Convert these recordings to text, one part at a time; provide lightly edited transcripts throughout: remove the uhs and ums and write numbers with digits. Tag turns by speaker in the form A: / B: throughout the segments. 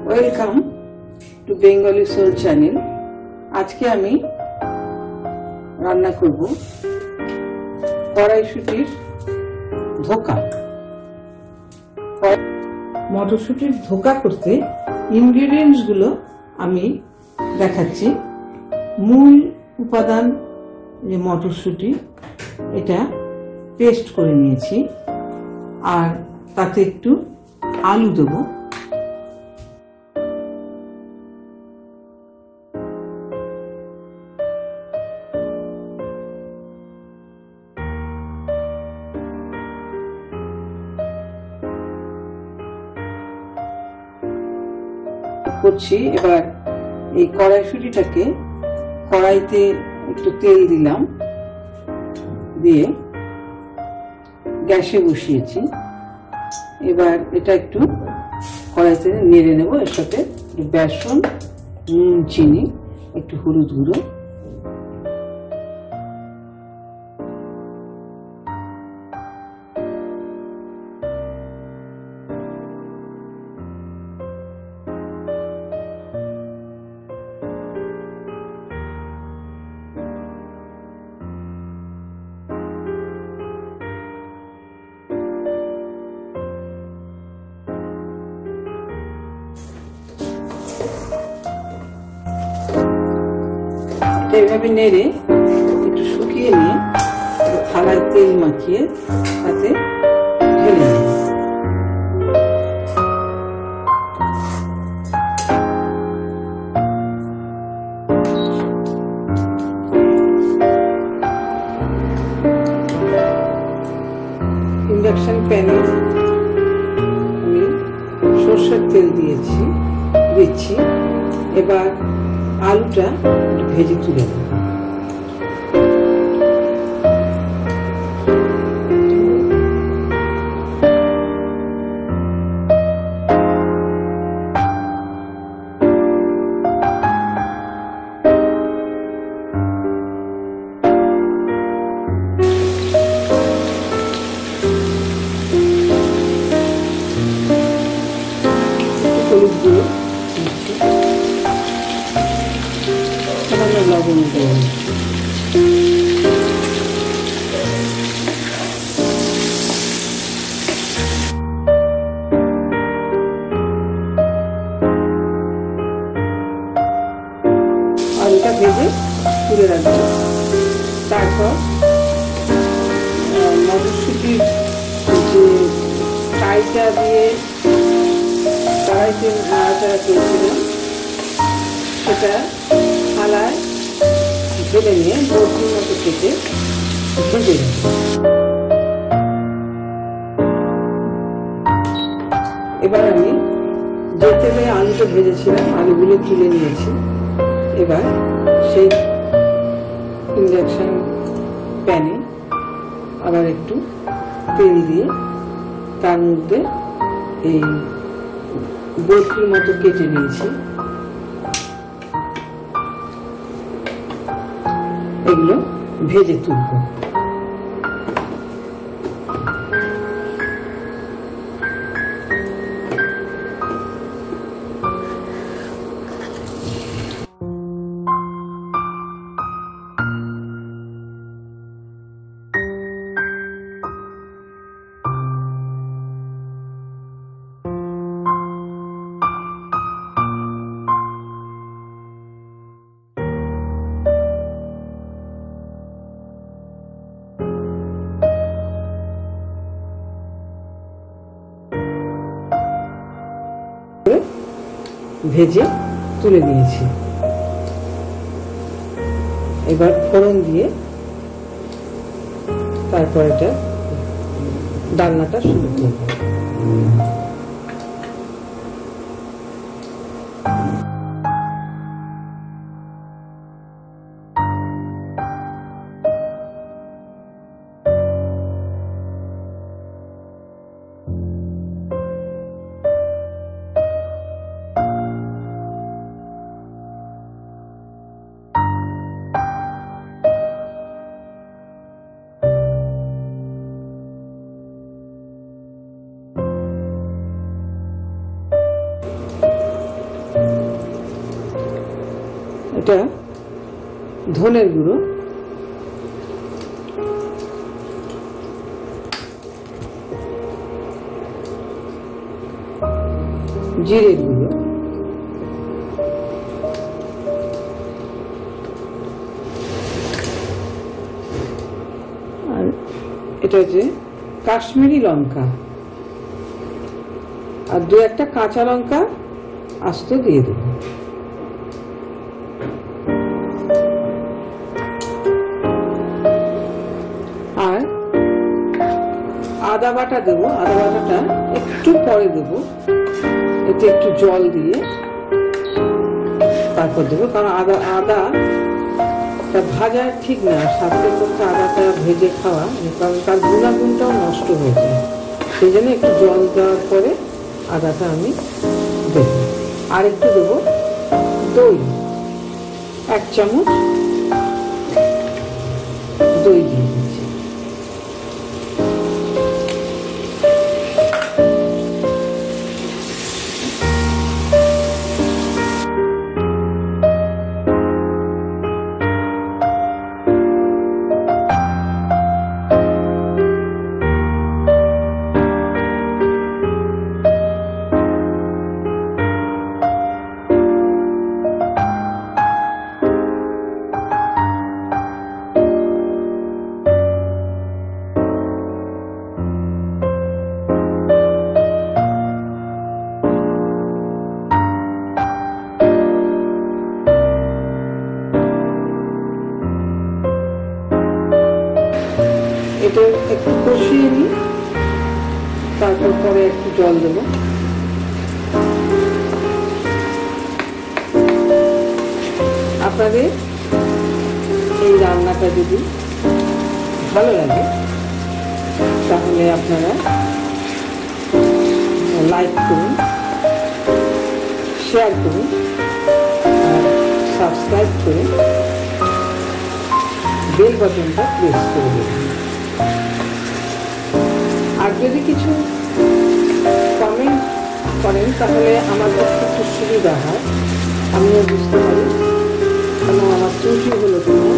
A: Welcome to Bengali soul channel. আজকে আমি রান্না করব কড়াইশুটির ধোকা। মটরশুটির ধোকা করতে ইনগ্রেডিয়েন্টস গুলো আমি দেখাচ্ছি। মূল উপাদান যে মটরশুটি, এটা পেস্ট করে নিয়েছি, আর তাতে একটু আলু দেবো, করছি। এবার এই কড়াইশুটিটাকে কড়াইতে একটু তেল দিলাম, দিয়ে গ্যাসে বসিয়েছি। এবার এটা একটু কড়াইতে নেড়ে নেব। এর সাথে বেসন, নুন, চিনি, একটু হলুদ গুঁড়ো, এইভাবে নেড়ে একটু শুকিয়ে নিয়ে থালায় তেল মাখিয়ে তাতে ঢেলে নেব। ইন্ডাকশন প্যানে আমি সরষের তেল দিচ্ছি। এবার আলুটা ভেজে তুলে নেব। হলুদ গুঁড়ো, লবণ দেব। আলুটা ভেজে তুলে রাখবো। তারপর মটরশুটির যে ছাইটা দিয়ে কড়াইতে নাড়াচাড়া করেছিলাম, সেটা থালায় ঢেলে নিয়ে বরফির মতো কেটে ভেজে নেব। এবার আমি যে তেলে আলুটা ভেজেছিলাম, আলুগুলো তুলে নিয়েছি। এবার সেই ইন্ডাকশন প্যানে আবার একটু তেল দিয়ে তার মধ্যে এই বরফির মতো কেটে নিয়েছি, এগুলো ভেজে তুলব। ভেজে তুলে নিয়েছি। এবার ফোড়ন দিয়ে তারপর এটা ডালনাটা শুরু করব। এটা ধনের গুঁড়ো, জিরের গুঁড়ো, আর এটা হচ্ছে কাশ্মীরি লঙ্কা, আর দু একটা কাঁচা লঙ্কা আস্ত দিয়ে দেব। আর আদা বাটা দেবো, আদা বাটাটা একটু পরে দেবো, এতে একটু জল দিয়ে তারপর দেবো, কারণ আদা ভাজা ঠিক না, স্বাস্থ্যের পক্ষে আদাটা ভেজে খাওয়া, কারণ তার গুণাগুণটাও নষ্ট হয়ে যায়, সেই জন্য একটু জল দেওয়ার পরে আদাটা আমি দেব। আর একটু দেবো দই, 1 চামচ দই দিয়ে দিচ্ছি। এটা একটু কষিয়ে নিই, তারপর পরে একটু জল দেব। আপনাদের এই রান্নাটা যদি ভালো লাগে তাহলে আপনারা লাইক করুন, শেয়ার করুন, আর সাবস্ক্রাইব করে বেল বাটনটা প্রেস করে দেবেন। আর যদি কিছু কমেন্ট করেন তাহলে আমার পক্ষে একটু সুবিধা হয়, আমিও বুঝতে পারি কেন আমার ত্রুটি হলো কিনা,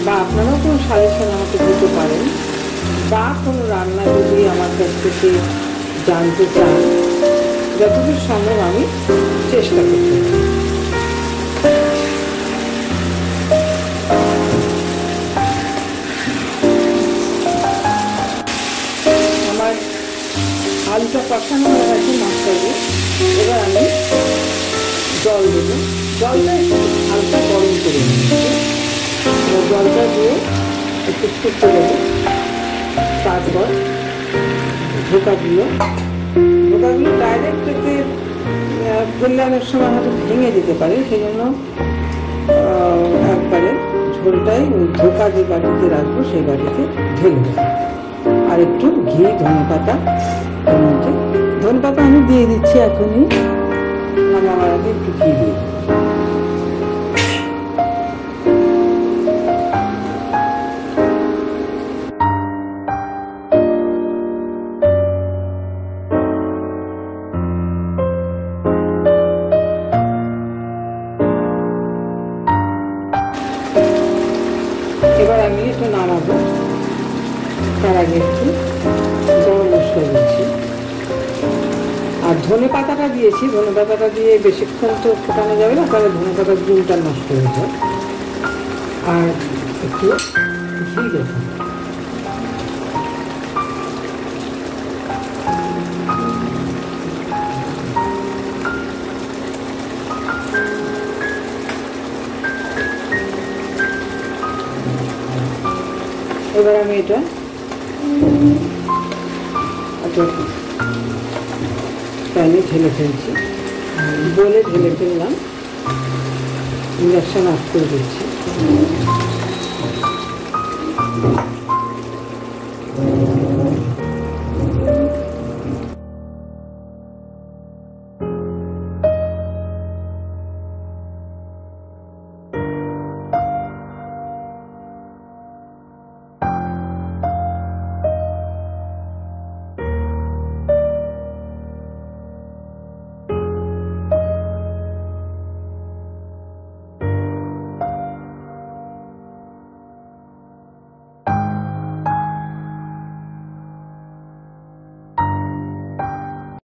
A: বা আপনারাও কোনো সাজেশন আমাকে দিতে পারেন, বা কোনো রান্না যদি আমার কাছ থেকে জানতে চান, যতদূর সম্ভব আমি চেষ্টা করতে পারি। আমার আলুটা কষানো হয়ে গেছে মশলা, এবার আমি জল দেবো, জলটা হালকা গরম করে নিচ্ছি, জলটা দিয়ে একটু ফুটতে দেবো। তারপর ধোকাগুলো ডাইরেক্ট এতে ফেললে অনেক সময় হয়তো ভেঙে যেতে পারে, সেই জন্য একবারে ঝোলটাই ওই ধোকা যে বাটিতে রাখবো সেই বাটিতে ঢেলে দেবো। আর একটু ঘি, ধনেপাতা, ধনেপাতা আমি দিয়ে দিচ্ছি এখনই, নামাবার আগে একটু ঘি দিয়ে দেবো। এবার আমি একটু নামাবো, তার আগে একটু গরম মশলা দিচ্ছি, আর ধনে পাতাটা দিয়েছি। ধনে পাতাটা দিয়ে বেশিক্ষণ তো ফোটানো যাবে না, তাহলে ধনে পাতার গুণটা নষ্ট হয়ে যায়। আর একটু ঘি দেবো, এবার আমি এটা প্যানে ঢেলে ফেলছি, বলে ঢেলে ফেললাম, ইন্ডাকশন অফ করে দিচ্ছি।